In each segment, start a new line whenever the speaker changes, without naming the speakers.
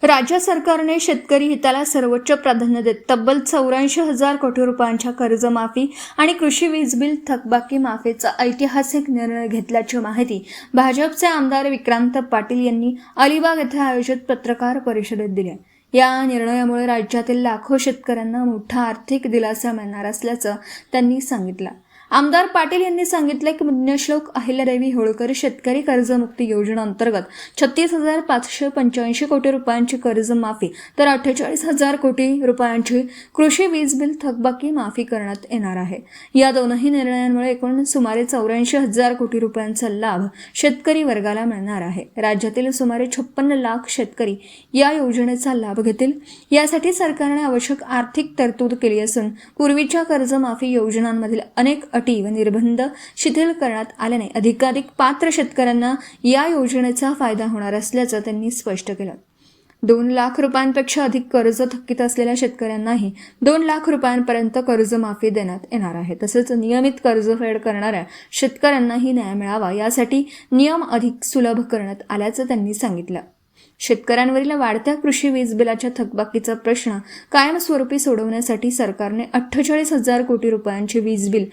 राज्य सरकारने शेतकरी हिताला सर्वोच्च प्राधान्य देत तब्बल 84,000 कोटी रुपयांच्या कर्जमाफी आणि कृषी वीज बिल थकबाकी माफीचा ऐतिहासिक निर्णय घेतल्याची माहिती भाजपचे आमदार विक्रांत पाटील यांनी अलिबाग येथे आयोजित पत्रकार परिषदेत दिली. या निर्णयामुळे राज्यातील लाखो शेतकऱ्यांना मोठा आर्थिक दिलासा मिळणार असल्याचं त्यांनी सांगितलं. आमदार पाटील यांनी सांगितले की पुण्यश्लोक अहिल्यादेवी होळकर शेतकरी कर्जमुक्ती योजना अंतर्गत 36,585 कोटी रुपयांची कर्जमाफी तर 48,000 कोटी रुपयांची कृषी वीज बिल थकबाकी माफी करण्यात येणार आहे. या दोनही निर्णयांमुळे एकूण सुमारे 84,000 कोटी रुपयांचा लाभ शेतकरी वर्गाला मिळणार आहे. राज्यातील सुमारे 56 लाख शेतकरी या योजनेचा लाभ घेतील. यासाठी सरकारने आवश्यक आर्थिक तरतूद केली असून पूर्वीच्या कर्जमाफी योजनांमधील अनेक अटी व निर्बंध शिथिल करण्यात आल्याने अधिकाधिक पात्र शेतकऱ्यांना या योजनेचा फायदा होणार असल्याचं त्यांनी स्पष्ट केलं. 2 लाख रुपयांपेक्षा अधिक कर्ज थकीत असलेल्या शेतकऱ्यांनाही 2 लाख रुपयांपर्यंत कर्जमाफी देण्यात येणार आहे. तसेच नियमित कर्जफेड करणाऱ्या शेतकऱ्यांनाही न्याय मिळावा यासाठी नियम अधिक सुलभ करण्यात आल्याचं त्यांनी सांगितलं. शेतकऱ्यांवरील वाढत्या कृषी वीज बिलाच्या थकबाकीचा प्रश्न कायमस्वरूपी सोडवण्यासाठी सरकारने 48,000 कोटी रुपयांची वीज बिल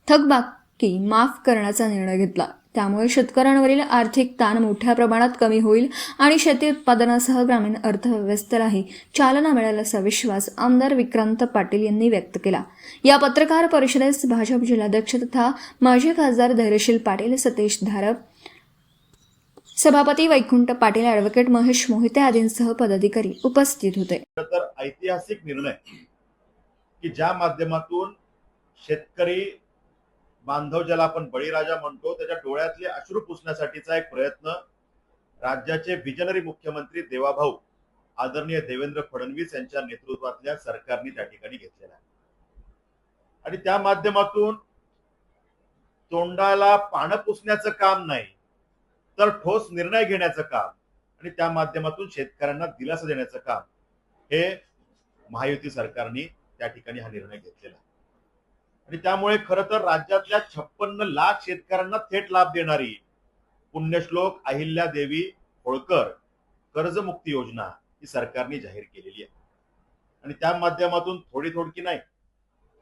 थकबाकी माफ करण्याचा निर्णय घेतला. त्यामुळे शेतकऱ्यांवरील आर्थिक ताण मोठ्या प्रमाणात कमी होईल आणि शेती उत्पादनासह ग्रामीण अर्थव्यवस्थेलाही चालना मिळेल असा विश्वास आमदार विक्रांत पाटील यांनी व्यक्त केला. या पत्रकार परिषदेस भाजप जिल्हाध्यक्ष तथा माजी खासदार धैर्यशील पाटील, सतीश धारप, सभापती वैकुंठ पाटील, ॲडव्होकेट महेश मोहिते आदींसह पदाधिकारी उपस्थित होते.
तर ऐतिहासिक निर्णय की ज्या माध्यमातून शेतकरी बांधव ज्याला आपण बळीराजा म्हणतो त्याच्या डोळ्यातले अश्रू पुसण्यासाठीचा एक प्रयत्न राज्याचे विजनरी मुख्यमंत्री देवाभाऊ आदरणीय देवेंद्र फडणवीस यांच्या नेतृत्वातल्या सरकारने त्या ठिकाणी घेतलेला आहे. आणि त्या माध्यमातून तोंडाला पानं पुसण्याचं काम नाही तर ठोस निर्णय घेण्याचं काम आणि त्या माध्यमातून शेतकऱ्यांना दिलासा देण्याचं काम हे महायुती सरकारने त्या ठिकाणी हा निर्णय घेतलेला आहे. आणि त्यामुळे खरं तर राज्यातल्या 56 लाख शेतकऱ्यांना थेट लाभ देणारी पुण्यश्लोक अहिल्यादेवी होळकर कर्जमुक्ती योजना ही सरकारने जाहीर केलेली आहे. आणि त्या माध्यमातून थोडकी नाही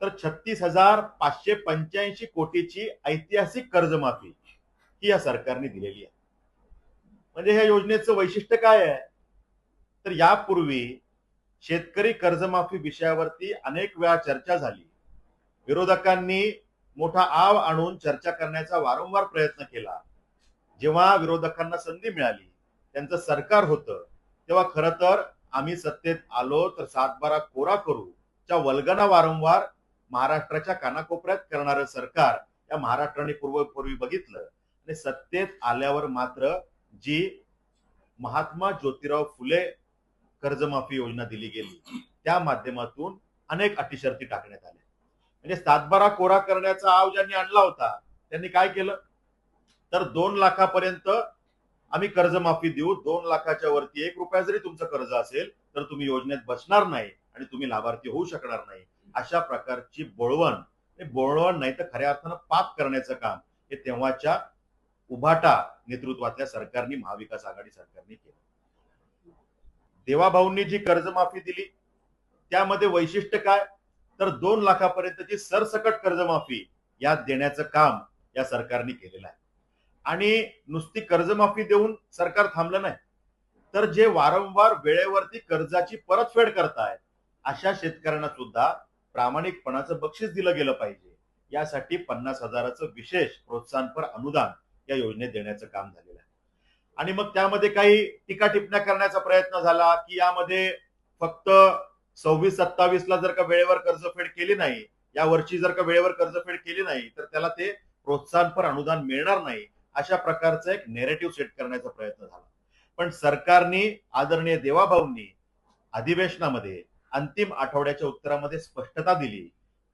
तर 36,585 कोटीची ऐतिहासिक कर्जमाफी ही या सरकारने दिलेली आहे. म्हणजे ह्या योजनेचं वैशिष्ट्य काय आहे तर यापूर्वी शेतकरी कर्जमाफी विषयावरती अनेक वेळा चर्चा झाली. विरोधकांनी मोठा आव आणून चर्चा करण्याचा वारंवार प्रयत्न केला. जेव्हा विरोधकांना संधी मिळाली, त्यांचं सरकार होतं, तेव्हा खरं तर आम्ही सत्तेत आलो तर 7/12 कोरा करू च्या वल्गना वारंवार महाराष्ट्राच्या कानाकोपऱ्यात करणारं सरकार या महाराष्ट्राने पूर्वी बघितलं. आणि सत्तेत आल्यावर मात्र जी महात्मा ज्योतिराव फुले कर्जमाफी योजना दिली गेली त्या माध्यमातून अनेक अटी शर्ती टाकण्यात आल्या. म्हणजे 7/12 कोरा करण्याचा आव ज्यांनी आणला होता त्यांनी काय केलं तर 2 लाखापर्यंत आम्ही कर्जमाफी देऊ, 2 लाखाच्या वरती 1 रुपया जरी तुमचं कर्ज असेल तर तुम्ही योजनेत बसणार नाही आणि तुम्ही लाभार्थी होऊ शकणार नाही. अशा प्रकारची बोळवण नाही तर खऱ्या अर्थानं पाप करण्याचं काम हे तेव्हाच्या उभाटा नेतृत्वातल्या सरकारने, महाविकास आघाडी सरकारने केलं. देवाभाऊंनी जी कर्जमाफी दिली त्यामध्ये वैशिष्ट्य काय तर 2 लाखापर्यंतची सरसकट कर्जमाफी यात देण्याचं काम या सरकारने केलेलं आहे. आणि नुसती कर्जमाफी देऊन सरकार थांबलं नाही तर जे वारंवार वेळेवरती कर्जाची परतफेड करतायत अशा शेतकऱ्यांना सुद्धा प्रामाणिकपणाचं बक्षीस दिलं गेलं पाहिजे. यासाठी 50,000चं विशेष प्रोत्साहनपर अनुदान या योजनेत देण्याचं काम झालेलं आहे. आणि मग त्यामध्ये काही टीका टिप्पण्या करण्याचा प्रयत्न झाला की यामध्ये फक्त 26-27 ला जर का वेळेवर कर्जफेड केली नाही, या वर्षी जर का वेळेवर कर्जफेड केली नाही तर त्याला ते प्रोत्साहनपर अनुदान मिळणार नाही, अशा प्रकारचा एक नेरेटिव्ह सेट करण्याचा प्रयत्न झाला. पण सरकारने आदरणीय देवाभाऊंनी अधिवेशनामध्ये अंतिम आठवड्याच्या उत्तरामध्ये स्पष्टता दिली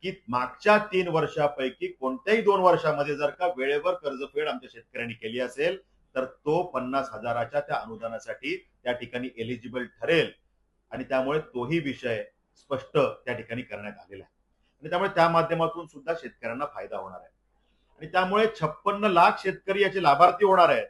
की मागच्या 3 वर्षापैकी कोणत्याही 2 वर्षामध्ये जर का वेळेवर कर्जफेड आमच्या शेतकऱ्यांनी केली असेल तर तो 50,000च्या त्या अनुदानासाठी त्या ठिकाणी एलिजिबल ठरेल. आणि त्यामुळे तोही विषय स्पष्ट त्या ठिकाणी करण्यात आलेला आहे. आणि त्यामुळे त्या माध्यमातून सुद्धा शेतकऱ्यांना फायदा होणार आहे. आणि त्यामुळे 56 लाख शेतकरी याचे लाभार्थी होणार आहेत.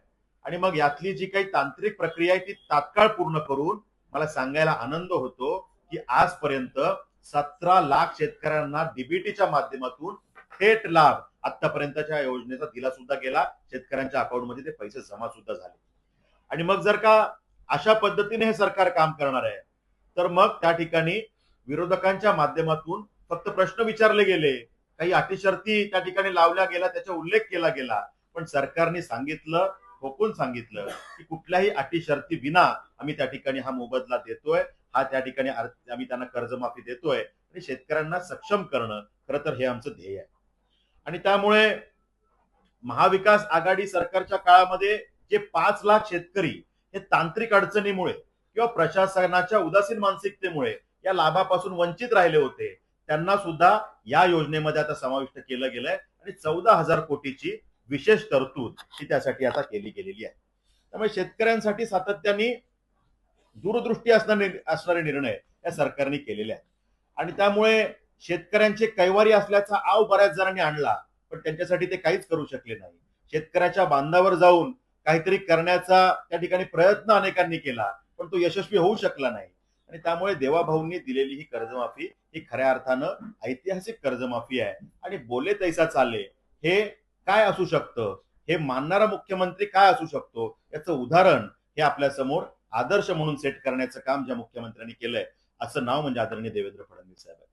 आणि मग यातली जी काही तांत्रिक प्रक्रिया आहे ती तात्काळ पूर्ण करून मला सांगायला आनंद होतो की आजपर्यंत 17 लाख शेतकऱ्यांना डीबीटीच्या माध्यमातून थेट लाभ आतापर्यंतच्या योजनेचा दिला सुद्धा गेला. शेतकऱ्यांच्या अकाउंटमध्ये ते पैसे जमा सुद्धा झाले. आणि मग जर का अशा पद्धतीने हे सरकार काम करणार आहे तर मग त्या ठिकाणी विरोधकांच्या माध्यमातून फक्त प्रश्न विचारले गेले, काही अटी शर्ती त्या ठिकाणी लावल्या गेल्या, त्याचा उल्लेख केला गेला, पण सरकारने सांगितलं, ठोकून सांगितलं की कुठल्याही अटी शर्ती विना आम्ही त्या ठिकाणी हा मोबदला देतोय, हा त्या ठिकाणी आम्ही त्यांना कर्जमाफी देतोय आणि शेतकऱ्यांना सक्षम करणं खरं तर हे आमचं ध्येय आहे. आणि त्यामुळे महाविकास आघाडी सरकारच्या काळामध्ये जे 5 लाख शेतकरी हे तांत्रिक अडचणीमुळे किंवा प्रशासनाच्या उदासीन मानसिकतेमुळे या लाभापासून वंचित राहिले होते, त्यांना सुद्धा या योजनेमध्ये आता समाविष्ट केलं गेलंय आणि 14,000 कोटीची विशेष तरतूद ही त्यासाठी आता केली गेलेली आहे. त्यामुळे शेतकऱ्यांसाठी सातत्याने दूरदृष्टी असणारे निर्णय या सरकारने केलेले आहेत. आणि त्यामुळे शेतकऱ्यांचे कैवारी असल्याचा आव बऱ्याच जणांनी आणला, पण त्यांच्यासाठी ते काहीच करू शकले नाही. शेतकऱ्याच्या बांधावर जाऊन काहीतरी करण्याचा त्या ठिकाणी प्रयत्न अनेकांनी केला, पण तो यशस्वी होऊ शकला नाही. आणि त्यामुळे देवाभाऊंनी दिलेली ही कर्जमाफी ही खऱ्या अर्थानं ऐतिहासिक कर्जमाफी आहे. आणि बोले तैसा चाले हे काय असू शकतं, हे मानणारा मुख्यमंत्री काय असू शकतो, याचं उदाहरण हे आपल्या समोर आदर्श म्हणून सेट करण्याचं काम ज्या मुख्यमंत्र्यांनी केलंय असं नाव म्हणजे आदरणीय देवेंद्र फडणवीस साहेब आहे.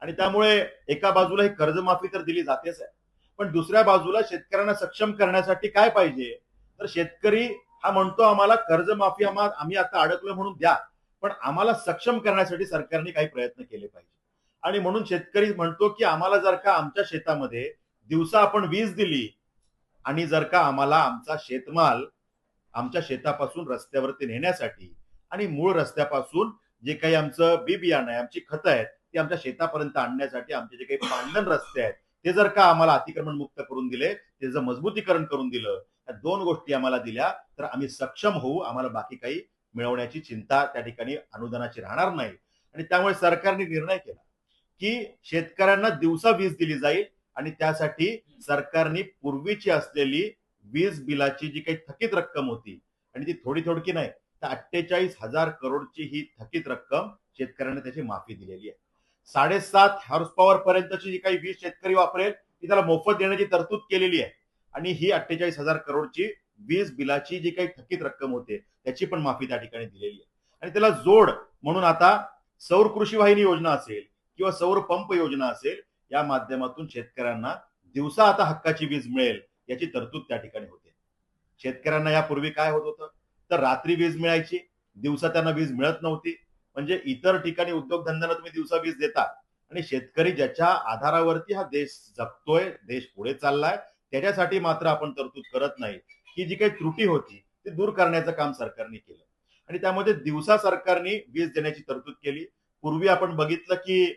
आणि त्यामुळे एका बाजूला ही कर्जमाफी तर दिली जातेच आहे, पण दुसऱ्या बाजूला शेतकऱ्यांना सक्षम करण्यासाठी काय पाहिजे, तर शेतकरी हा म्हणतो आम्हाला कर्जमाफी आम्ही आता अडकलोय म्हणून द्या, पण आम्हाला सक्षम करण्यासाठी सरकारने काही प्रयत्न केले पाहिजे. आणि म्हणून शेतकरी म्हणतो की आम्हाला जर का आमच्या शेतामध्ये दिवसा आपण वीज दिली आणि जर का आम्हाला आमचा शेतमाल आमच्या शेतापासून रस्त्यावरती नेण्यासाठी आणि मूळ रस्त्यापासून जे काही आमचं बी बियाणं आहे, आमची खतं आहेत, ती आमच्या शेतापर्यंत आणण्यासाठी आमचे जे काही पांढन रस्ते आहेत ते जर का आम्हाला अतिक्रमण मुक्त करून दिले, त्याचं मजबूतीकरण करून दिलं, या 2 गोष्टी आम्हाला दिल्या तर आम्ही सक्षम होऊ, आम्हाला बाकी काही मिळवण्याची चिंता त्या ठिकाणी अनुदानाची राहणार नाही. आणि त्यामुळे सरकारने निर्णय केला की शेतकऱ्यांना दिवसा वीज दिली जाईल आणि त्यासाठी सरकारने पूर्वीची असलेली वीज बिलाची जी काही थकीत रक्कम होती, आणि ती थोडी नाही, तर 48,000 करोडची ही थकीत रक्कम शेतकऱ्यांना त्याची माफी दिलेली आहे. 7.5 हॉर्स पॉवर पर्यंतची जी काही वीज शेतकरी वापरेल ती त्याला मोफत देण्याची तरतूद केलेली आहे. आणि ही 48,000 करोडची वीज बिलाची जी काही थकीत रक्कम होते त्याची पण माफी त्या ठिकाणी दिलेली आहे. आणि त्याला जोड म्हणून आता सौर कृषी वाहिनी योजना असेल किंवा सौर पंप योजना असेल, या माध्यमातून शेतकऱ्यांना दिवसा आता हक्काची वीज मिळेल याची तरतूद त्या ठिकाणी होते. शेतकऱ्यांना यापूर्वी काय होत होतं, तर रात्री वीज मिळायची, दिवसा त्यांना वीज मिळत नव्हती. म्हणजे इतर ठिकाणी उद्योगधंद्यांना तुम्ही दिवसा वीज देता आणि शेतकरी ज्याच्या आधारावरती हा देश जगतोय, देश पुढे चाललाय, त्याच्यासाठी मात्र आपण तरतूद करत नाही. ही जी काही त्रुटी होती ती दूर करण्याचं काम सरकारने केलं आणि त्यामध्ये दिवसा सरकारने वीज देण्याची तरतूद केली. पूर्वी आपण बघितलं की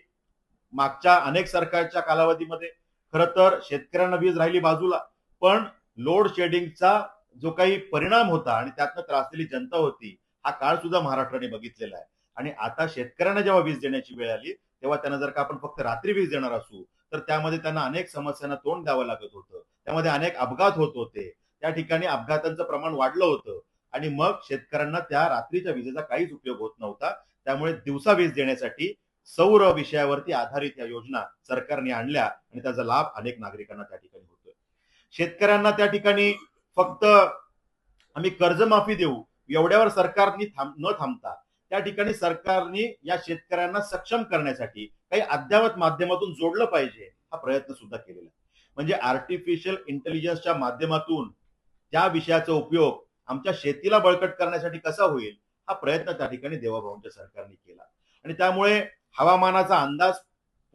मागच्या अनेक सरकारच्या कालावधीमध्ये खरं तर शेतकऱ्यांना वीज राहिली बाजूला, पण लोड शेडिंगचा जो काही परिणाम होता आणि त्यातनं त्रासलेली जनता होती, हा काळ सुद्धा महाराष्ट्राने बघितलेला आहे. आणि आता शेतकऱ्यांना जेव्हा वीज देण्याची वेळ आली तेव्हा त्यांना जर का आपण फक्त रात्री वीज देणार असू तर त्यामध्ये त्यांना अनेक समस्यांना तोंड द्यावं लागत होतं, त्यामध्ये अनेक अपघात होत होते, त्या ठिकाणी अपघातांचं प्रमाण वाढलं होतं आणि मग शेतकऱ्यांना त्या रात्रीच्या विजेचा काहीच उपयोग होत नव्हता. त्यामुळे दिवसा वीज देण्यासाठी सौर विषयावरती आधारित या योजना सरकारने आणल्या आणि त्याचा लाभ अनेक नागरिकांना त्या ठिकाणी होतोय. शेतकऱ्यांना त्या ठिकाणी फक्त आम्ही कर्जमाफी देऊ एवढ्यावर सरकारने न थांबता त्या ठिकाणी सरकारने या शेतकऱ्यांना सक्षम करण्यासाठी काही अद्ययावत माध्यमातून जोडलं पाहिजे, हा प्रयत्न सुद्धा केलेला आहे. म्हणजे आर्टिफिशियल इंटेलिजन्सच्या माध्यमातून त्या विषयाचा उपयोग आमच्या शेतीला बळकट करण्यासाठी कसा होईल, हा प्रयत्न त्या ठिकाणी देवाभाऊंच्या सरकारने केला. आणि त्यामुळे हवामानाचा अंदाज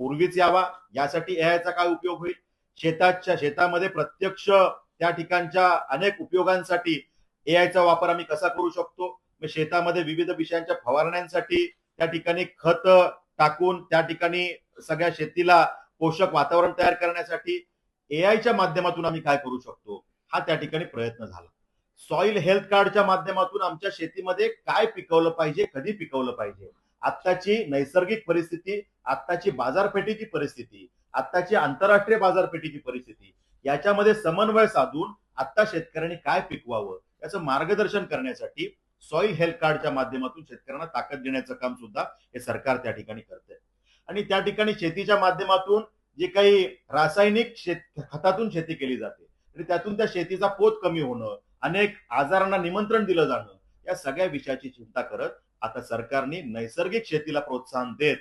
पूर्वीच यावा यासाठी एआयचा काय उपयोग होईल, शेतामध्ये प्रत्यक्ष त्या ठिकाणच्या अनेक उपयोगांसाठी एआयचा वापर आम्ही कसा करू शकतो, शेतामध्ये विविध विषयांच्या फवारण्यांसाठी त्या ठिकाणी खत टाकून त्या ठिकाणी सगळ्या शेतीला पोषक वातावरण तयार करण्यासाठी एआयच्या माध्यमातून आम्ही काय करू शकतो, हा त्या ठिकाणी प्रयत्न झाला. सॉइल हेल्थ कार्डच्या माध्यमातून आमच्या शेतीमध्ये काय पिकवलं पाहिजे, कधी पिकवलं पाहिजे, आत्ताची नैसर्गिक परिस्थिती, आत्ताची बाजारपेठेची परिस्थिती, आत्ताची आंतरराष्ट्रीय बाजारपेठेची परिस्थिती याच्यामध्ये समन्वय साधून आता शेतकऱ्यांनी काय पिकवावं याचं मार्गदर्शन करण्यासाठी सॉइल हेल्थ कार्डच्या माध्यमातून शेतकऱ्यांना ताकद देण्याचं काम सुद्धा हे सरकार त्या ठिकाणी करतंय. आणि त्या ठिकाणी शेतीच्या माध्यमातून जे काही रासायनिक खतातून शेती केली जाते आणि त्यातून त्या शेतीचा पोत कमी होणं, अनेक आजारांना निमंत्रण दिलं जाणं, या सगळ्या विषयाची चिंता करत आता सरकारने नैसर्गिक शेतीला प्रोत्साहन देत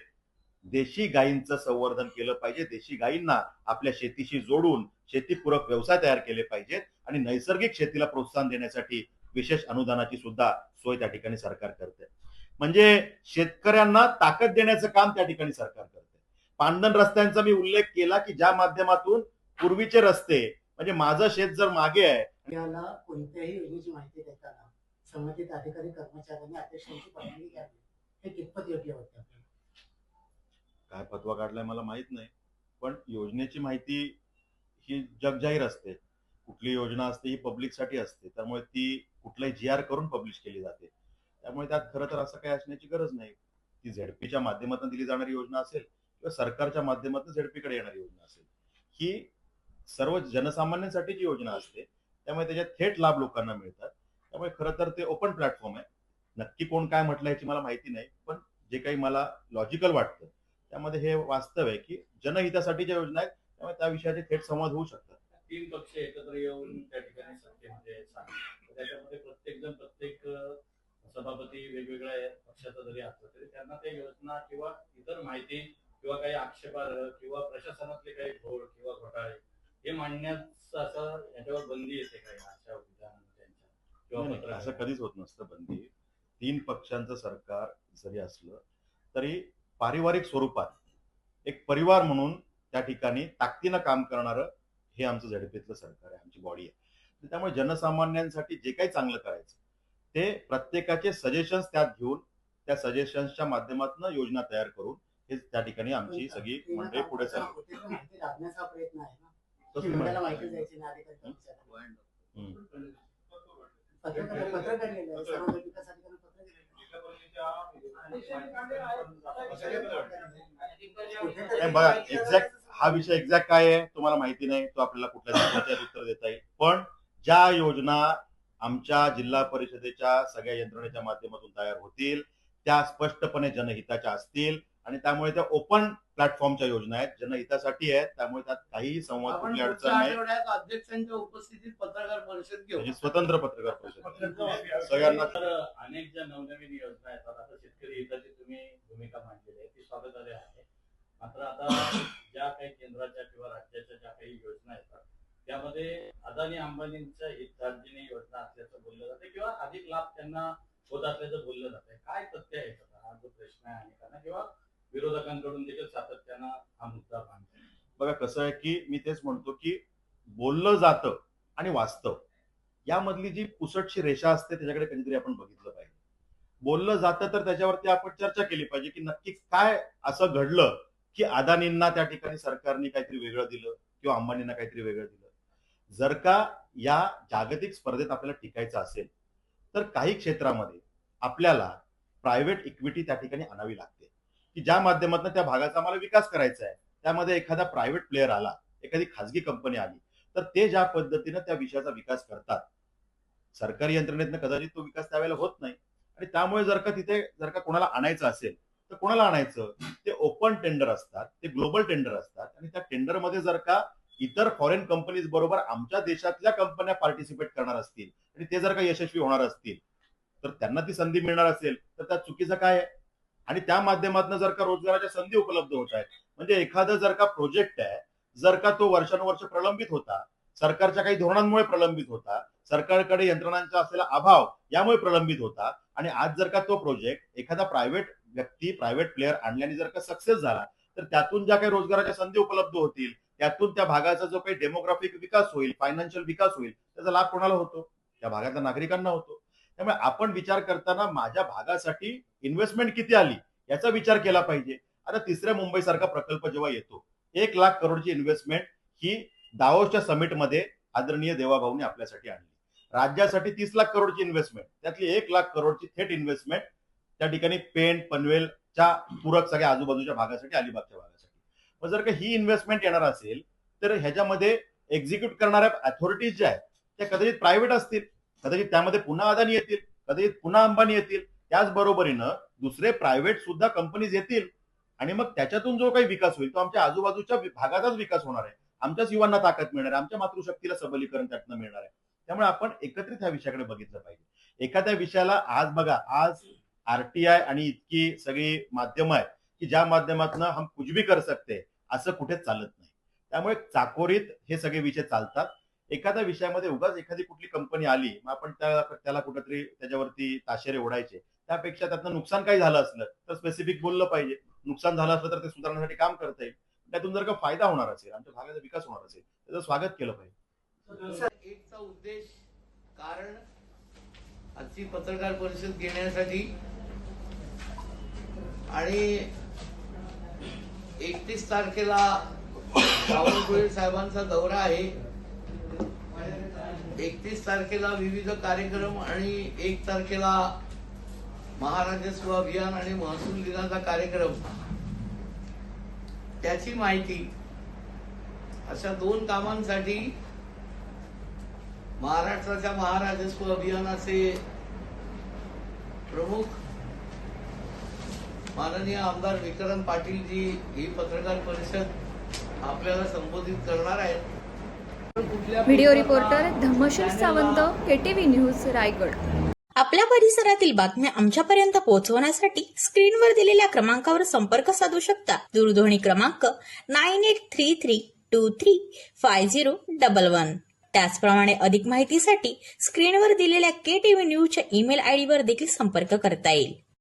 देशी गायींचं संवर्धन केलं पाहिजे. देशी गायींना आपल्या शेतीशी जोडून शेतीपूरक व्यवसाय तयार केले पाहिजेत आणि नैसर्गिक शेतीला प्रोत्साहन देण्यासाठी विशेष अनुदानाची सुद्धा सोय त्या ठिकाणी सरकार करते. म्हणजे शेतकऱ्यांना ताकद देण्याचं काम त्या ठिकाणी सरकार करते. पांदन रस्त्यांचा मी उल्लेख केला की ज्या माध्यमातून पूर्वीचे रस्ते म्हणजे माझं शेत जर मागे आहे,
याला कोणत्याही योजनेची माहिती देताना संबंधित अधिकारी कर्मचाऱ्यांनी अध्यक्षांची परवानगी घ्यावी, हे कितपत योग्य वाटतं आपल्याला?
काय फतवा काढलाय मला माहित नाही, पण योजनेची माहिती ही जगजाहीर असते. कुठली योजना असते ही पब्लिकसाठी असते, त्यामुळे ती कुठलाही GR करून पब्लिश केली जाते. त्यामुळे त्यात खरं तर असं काही असण्याची गरज नाही. ती झेडपीच्या माध्यमातून दिली जाणारी योजना असेल किंवा सरकारच्या माध्यमातून झेडपीकडे येणारी योजना असेल, ही सर्व जनसामान्यांसाठीची योजना असते. त्यामुळे त्याच्यात थेट लाभ लोकांना मिळतात. त्यामुळे खरं तर ते ओपन प्लॅटफॉर्म आहे. नक्की कोण काय म्हटलं याची मला माहिती नाही, पण जे काही मला लॉजिकल वाटतं त्यामध्ये हे वास्तव आहे की जनहितासाठीच्या योजना आहेत, त्यामुळे त्या विषयाचे थेट संवाद होऊ शकतात.
3 पक्ष एकत्र येऊन त्या ठिकाणी सत्तेमध्ये सांगितलं. त्याच्यामध्ये प्रत्येकजण प्रत्येक सभापती वेगवेगळ्या पक्षाचा जरी असला तरी त्यांना त्या योजना किंवा इतर माहिती किंवा काही आक्षेपार्ह किंवा प्रशासनातले काही घोळ किंवा घोटाळे हे मांडण्याचं असं याच्यावर बंदी येते काही अशा विधानांना त्यांच्या किंवा
नाही, नाही, असं कधीच होत नसतं बंदी. 3 पक्षांचं सरकार जरी असलं तरी पारिवारिक स्वरूपात एक परिवार म्हणून त्या ठिकाणी ताकदीनं काम करणारं हे आमचं झेडपीतलं सरकार आहे, आमची बॉडी आहे. त्यामुळे जनसामान्यांसाठी जे काही चांगलं करायचं ते प्रत्येकाचे सजेशन्स त्यात घेऊन त्या सजेशन्सच्या माध्यमातून योजना तयार करून हे त्या ठिकाणी आमची सगळी मंडळी पुढे चालली.
माहिती लादण्याचा प्रयत्न आहे ना,
तसं
एवढ्याला माहिती द्यायची नाही अधिकारी कर्मचाऱ्यांना. पत्र काढलेलं आहे, सर्व विकास अधिकाऱ्यांना पत्र
नाही, बघा एक्झॅक्ट हा विषय एक्झॅक्ट काय आहे तुम्हाला माहिती नाही, तो आपल्याला कुठल्या उत्तर देता येईल. पण ज्या योजना आमच्या जिल्हा परिषदेच्या सगळ्या यंत्रणेच्या माध्यमातून तयार होतील त्या स्पष्टपणे जनहिताच्या असतील आणि त्यामुळे त्या ओपन प्लॅटफॉर्मच्या योजना आहेत, जनहितासाठी आहेत. त्यामुळे त्यात काहीही संवाद कुठली अडचण नाही.
अध्यक्षांच्या उपस्थितीत पत्रकार परिषद घेऊ,
म्हणजे स्वतंत्र पत्रकार परिषद सगळ्यांना.
तर अनेक ज्या नवनवीन योजना येतात, आता शेतकरी हिताची तुम्ही भूमिका मांडलेली आहे ती स्वागतार्ह आहे. मात्र आता ज्या काही केंद्राच्या किंवा राज्याच्या ज्या काही योजना येतात त्यामध्ये अदानी अंबानींच्या हितधारकीने योजना असल्याचं बोललं जातं किंवा अधिक लाभ त्यांना होत असल्याचं बोललं जातं. काय तथ्य आहे हा जो प्रश्न आहे अनेकांना किंवा विरोधकांकडून देखील सातत्यानं हा मुद्दा मांडतो.
बघा कसं आहे की मी तेच म्हणतो की बोललं जातं आणि वास्तव यामधली जी पुसटशी रेषा असते त्याच्याकडे कधीतरी आपण बघितलं पाहिजे. बोललं जातं तर त्याच्यावरती आपण चर्चा केली पाहिजे की नक्की काय असं घडलं की अदानींना त्या ठिकाणी सरकारने काहीतरी वेगळं दिलं किंवा अंबानींना काहीतरी वेगळं दिलं. जर का या जागतिक स्पर्धेत आपल्याला टिकायचं असेल तर काही क्षेत्रामध्ये आपल्याला प्रायव्हेट इक्विटी त्या ठिकाणी आणावी लागते की ज्या माध्यमातून त्या भागाचा आम्हाला विकास करायचा आहे. त्यामध्ये एखादा प्रायव्हेट प्लेअर आला, एखादी खाजगी कंपनी आली तर ते ज्या पद्धतीनं त्या विषयाचा विकास करतात सरकारी यंत्रणेतनं कदाचित तो विकास त्यावेळेला होत नाही. आणि त्यामुळे जर का तिथे जर का कोणाला आणायचं असेल तर कोणाला आणायचं, ते ओपन टेंडर असतात, ते ग्लोबल टेंडर असतात आणि त्या टेंडरमध्ये जर का इतर फॉरेन कंपनीज बरोबर आमच्या देशातल्या कंपन्या पार्टिसिपेट करणार असतील आणि ते जर का यशस्वी होणार असतील तर त्यांना ती संधी मिळणार असेल तर त्यात चुकीचं काय आहे. आणि त्या माध्यमातून जर का रोजगाराच्या संधी उपलब्ध होत आहेत, म्हणजे एखादं जर का प्रोजेक्ट आहे जर का तो वर्षानुवर्ष प्रलंबित होता, सरकारच्या काही धोरणांमुळे प्रलंबित होता, सरकारकडे यंत्रणांचा असलेला अभाव यामुळे प्रलंबित होता आणि आज जर का तो प्रोजेक्ट एखादा प्रायव्हेट व्यक्ती प्रायव्हेट प्लेअर आणल्याने जर का सक्सेस झाला तर त्यातून ज्या काही रोजगाराच्या संधी उपलब्ध होतील, त्यातून त्या भागाचा जो काही डेमोग्राफिक विकास होईल, फायनान्शियल विकास होईल, त्याचा लाभ कोणाला होतो? त्या भागातल्या नागरिकांना होतो. त्यामुळे आपण विचार करताना माझ्या भागासाठी इन्व्हेस्टमेंट किती आली याचा विचार केला पाहिजे. आता तिसऱ्या मुंबई सारखा प्रकल्प जेव्हा येतो 1,00,000 करोडची इन्व्हेस्टमेंट ही दावोसच्या समिटमध्ये आदरणीय देवाभाऊंनी आपल्यासाठी आणली. राज्यासाठी 30,00,000 करोडची इन्व्हेस्टमेंट, त्यातली 1,00,000 करोडची थेट इन्व्हेस्टमेंट त्या ठिकाणी पेण पनवेलच्या पूरक सगळ्या आजूबाजूच्या भागासाठी, अलिबागच्या भागासाठी. मग जर का ही इन्व्हेस्टमेंट येणार असेल तर ह्याच्यामध्ये एक्झिक्यूट करणाऱ्या अथॉरिटीज ज्या आहेत त्या कदाचित प्रायव्हेट असतील कदाचित त्यामध्ये पुन्हा अदानी येतील, कदाचित पुन्हा अंबानी येतील, त्याच बरोबरीनं दुसरे प्रायव्हेट सुद्धा कंपनीज येतील आणि मग त्याच्यातून जो काही विकास होईल तो आमच्या आजूबाजूच्या भागातच विकास होणार आहे. आमच्याच युवांना ताकद मिळणार आहे, आमच्या मातृशक्तीला सबलीकरण त्यातनं मिळणार आहे. त्यामुळे आपण एकत्रित ह्या विषयाकडे बघितलं पाहिजे. एखाद्या विषयाला आज बघा, आज आरटीआय आणि इतकी सगळी माध्यमं आहेत की ज्या माध्यमातून हम कुछ भी कर सकते असं कुठेच चालत नाही. त्यामुळे चाकोरीत हे सगळे विषय चालतात. एखाद्या विषयामध्ये उगाच एखादी कुठली कंपनी आली मग आपण त्याला कुठेतरी त्याच्यावरती ताशेरे ओढायचे, त्यापेक्षा त्यातनं नुकसान काही झालं असलं तर स्पेसिफिक बोललं पाहिजे. नुकसान झालं असलं तर ते सुधारण्यासाठी काम करता येईल. त्यातून जर का फायदा होणार असेल, आमच्या भागाचा विकास होणार असेल, त्याचं स्वागत केलं पाहिजे.
एकचा उद्देश कारण आजची पत्रकार परिषद घेण्यासाठी आणि 31 तारखेला बावनकुळे साहेबांचा दौरा आहे. 31 तारखेला विविध कार्यक्रम आणि 1 तारखेला महाराजस्व अभियान आणि महसूल दिनाचा कार्यक्रम, त्याची माहिती अशा 2 कामांसाठी महाराष्ट्राच्या महाराजस्व अभियानाचे प्रमुख माननीय आमदार विक्रांत पाटील जी ही पत्रकार परिषद आपल्याला संबोधित करणार आहेत.
Video reporter Dhammasheel Sawant, केटीव्ही news, Raigad.
आपल्या परिसरातील बातम्या आमच्यापर्यंत पोहोचवण्यासाठी स्क्रीनवर दिलेल्या क्रमांकावर संपर्क साधू शकता. दूरध्वनी क्रमांक 9833235011. त्याचप्रमाणे अधिक माहितीसाठी स्क्रीनवर दिलेल्या KTV न्यूजच्या ईमेल आयडीवर देखील संपर्क करता येईल.